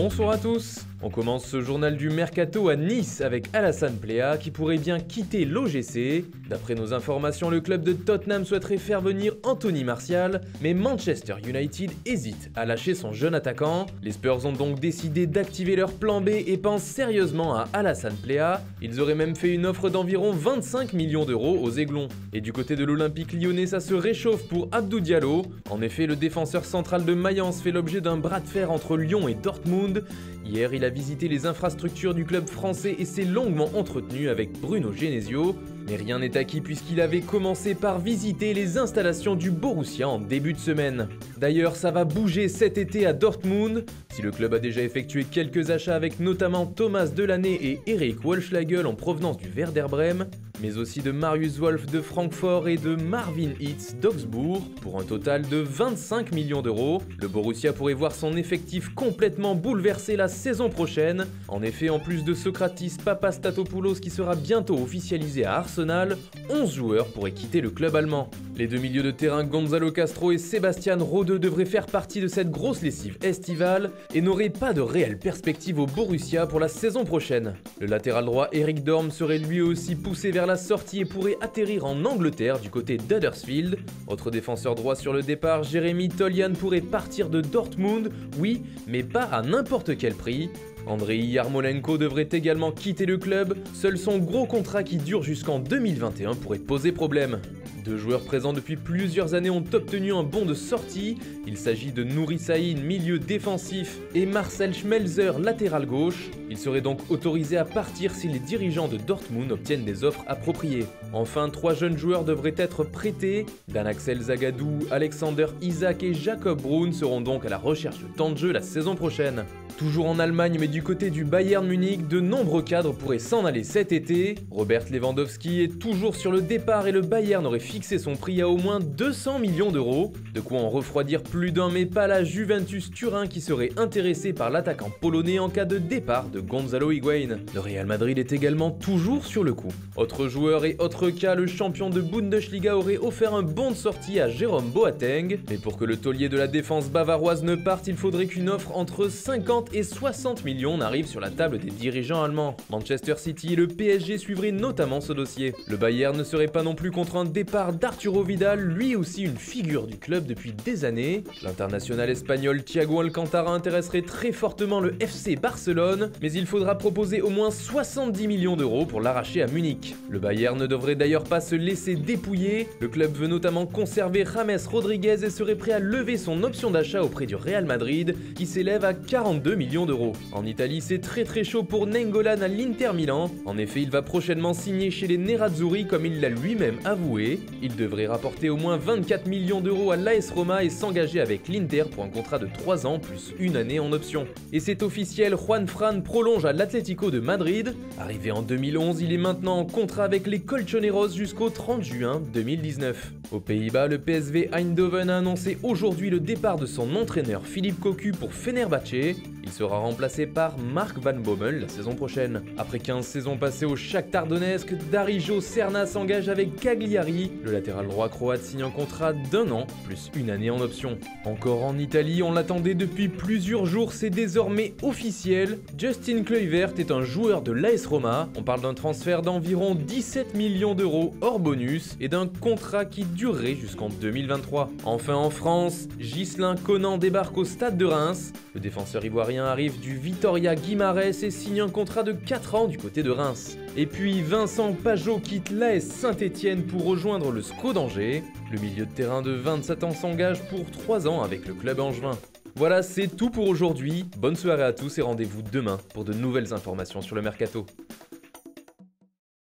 Bonsoir à tous. On commence ce journal du Mercato à Nice avec Alassane Plea qui pourrait bien quitter l'OGC. D'après nos informations, le club de Tottenham souhaiterait faire venir Anthony Martial, mais Manchester United hésite à lâcher son jeune attaquant. Les Spurs ont donc décidé d'activer leur plan B et pensent sérieusement à Alassane Plea. Ils auraient même fait une offre d'environ 25 millions d'euros aux Aiglons. Et du côté de l'Olympique lyonnais, ça se réchauffe pour Abdou Diallo. En effet, le défenseur central de Mayence fait l'objet d'un bras de fer entre Lyon et Dortmund. Hier, il a visité les infrastructures du club français et s'est longuement entretenu avec Bruno Genesio. Mais rien n'est acquis puisqu'il avait commencé par visiter les installations du Borussia en début de semaine. D'ailleurs, ça va bouger cet été à Dortmund. Si le club a déjà effectué quelques achats avec notamment Thomas Delaney et Eric Wollschläger en provenance du Werder Brême, mais aussi de Marius Wolf de Francfort et de Marvin Hitz d'Augsbourg, pour un total de 25 millions d'euros. Le Borussia pourrait voir son effectif complètement bouleversé la saison prochaine. En effet, en plus de Socratis Papastatopoulos qui sera bientôt officialisé à Arsenal, 11 joueurs pourraient quitter le club allemand. Les deux milieux de terrain Gonzalo Castro et Sébastien Rode devraient faire partie de cette grosse lessive estivale et n'auraient pas de réelle perspective au Borussia pour la saison prochaine. Le latéral droit Eric Dorm serait lui aussi poussé vers la sortie et pourrait atterrir en Angleterre du côté d'Huddersfield. Autre défenseur droit sur le départ, Jérémy Tolian pourrait partir de Dortmund, oui, mais pas à n'importe quel prix. Andrei Yarmolenko devrait également quitter le club, seul son gros contrat qui dure jusqu'en 2021 pourrait poser problème. Deux joueurs présents depuis plusieurs années ont obtenu un bon de sortie. Il s'agit de Nouri Sahin, milieu défensif, et Marcel Schmelzer, latéral gauche. Ils seraient donc autorisés à partir si les dirigeants de Dortmund obtiennent des offres appropriées. Enfin, trois jeunes joueurs devraient être prêtés. Dan Axel Zagadou, Alexander Isak et Jacob Brun seront donc à la recherche de temps de jeu la saison prochaine. Toujours en Allemagne, mais du côté du Bayern Munich, de nombreux cadres pourraient s'en aller cet été. Robert Lewandowski est toujours sur le départ et le Bayern aurait fixé son prix à au moins 200 millions d'euros. De quoi en refroidir plus d'un, mais pas la Juventus Turin qui serait intéressé par l'attaquant polonais en cas de départ de Gonzalo Higuaín. Le Real Madrid est également toujours sur le coup. Autre joueur et autre cas, le champion de Bundesliga aurait offert un bon de sortie à Jérôme Boateng. Mais pour que le taulier de la défense bavaroise ne parte, il faudrait qu'une offre entre 50 et 60 millions n'arrive sur la table des dirigeants allemands. Manchester City et le PSG suivraient notamment ce dossier. Le Bayern ne serait pas non plus contre un départ d'Arturo Vidal, lui aussi une figure du club depuis des années. L'international espagnol Thiago Alcantara intéresserait très fortement le FC Barcelone, mais il faudra proposer au moins 70 millions d'euros pour l'arracher à Munich. Le Bayern ne devrait d'ailleurs pas se laisser dépouiller. Le club veut notamment conserver James Rodriguez et serait prêt à lever son option d'achat auprès du Real Madrid, qui s'élève à 42 millions d'euros. En Italie, c'est très chaud pour Nainggolan à l'Inter Milan. En effet, il va prochainement signer chez les Nerazzurri comme il l'a lui-même avoué. Il devrait rapporter au moins 24 millions d'euros à l'AS Roma et s'engager avec l'Inter pour un contrat de 3 ans plus une année en option. Et c'est officiel, Juan Fran prolonge à l'Atlético de Madrid. Arrivé en 2011, il est maintenant en contrat avec les Colchoneros jusqu'au 30 juin 2019. Aux Pays-Bas, le PSV Eindhoven a annoncé aujourd'hui le départ de son entraîneur Philippe Cocu pour Fenerbahçe. Il sera remplacé par Mark Van Bommel la saison prochaine. Après 15 saisons passées au Shakhtar Donetsk, Darijo Serna s'engage avec Cagliari. Le latéral droit croate signe un contrat d'1 an, plus une année en option. Encore en Italie, on l'attendait depuis plusieurs jours, c'est désormais officiel. Justin Kluivert est un joueur de l'AS Roma. On parle d'un transfert d'environ 17 millions d'euros hors bonus et d'un contrat qui durerait jusqu'en 2023. Enfin en France, Ghislain Conan débarque au stade de Reims. Le défenseur ivoirien arrive du Vitoria Guimarães et signe un contrat de 4 ans du côté de Reims. Et puis Vincent Pajot quitte l'AS Saint-Etienne pour rejoindre le SCO d'Angers. Le milieu de terrain de 27 ans s'engage pour 3 ans avec le club angevin. Voilà, c'est tout pour aujourd'hui. Bonne soirée à tous et rendez-vous demain pour de nouvelles informations sur le Mercato.